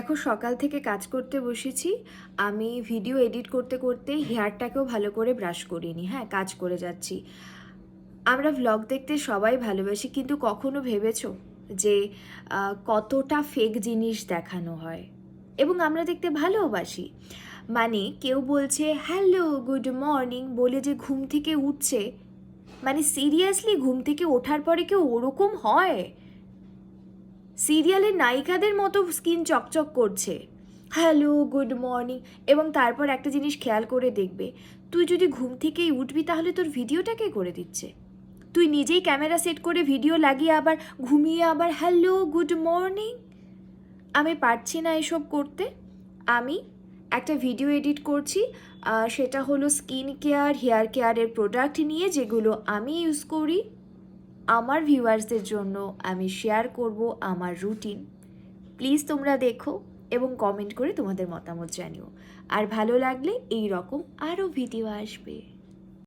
দেখো, সকাল থেকে কাজ করতে বসেছি। আমি ভিডিও এডিট করতে করতে হেয়ারটাকেও ভালো করে ব্রাশ করিনি। হ্যাঁ, কাজ করে যাচ্ছি। আমরা ভ্লগ দেখতে সবাই ভালোবাসি, কিন্তু কখনো ভেবেছো যে কতটা ফেক জিনিস দেখানো হয়? এবং আমরা দেখতে ভালোবাসি। মানে কেউ বলছে হ্যালো গুড মর্নিং বলে যে ঘুম থেকে উঠছে, মানে সিরিয়াসলি ঘুম থেকে ওঠার পরে কেউ ওরকম হয়? সিরিয়ালের নায়িকাদের মতো স্কিন চকচক করছে, হ্যালো গুড মর্নিং। এবং তারপর একটা জিনিস খেয়াল করে দেখবে, তুই যদি ঘুম থেকেই উঠবি তাহলে তোর ভিডিওটা কে করে দিচ্ছে? তুই নিজেই ক্যামেরা সেট করে ভিডিও লাগিয়ে আবার ঘুমিয়ে আবার হ্যালো গুড মর্নিং। আমি পারছি না এসব করতে। আমি একটা ভিডিও এডিট করছি, সেটা হলো স্কিন কেয়ার হেয়ার কেয়ারের প্রোডাক্ট নিয়ে, যেগুলো আমি ইউজ করি। আমার ভিউয়ার্সদের জন্য আমি শেয়ার করব আমার রুটিন। প্লিজ তোমরা দেখো এবং কমেন্ট করে তোমাদের মতামত জানিও। আর ভালো লাগলে এই রকম আরও ভিডিও আসবে।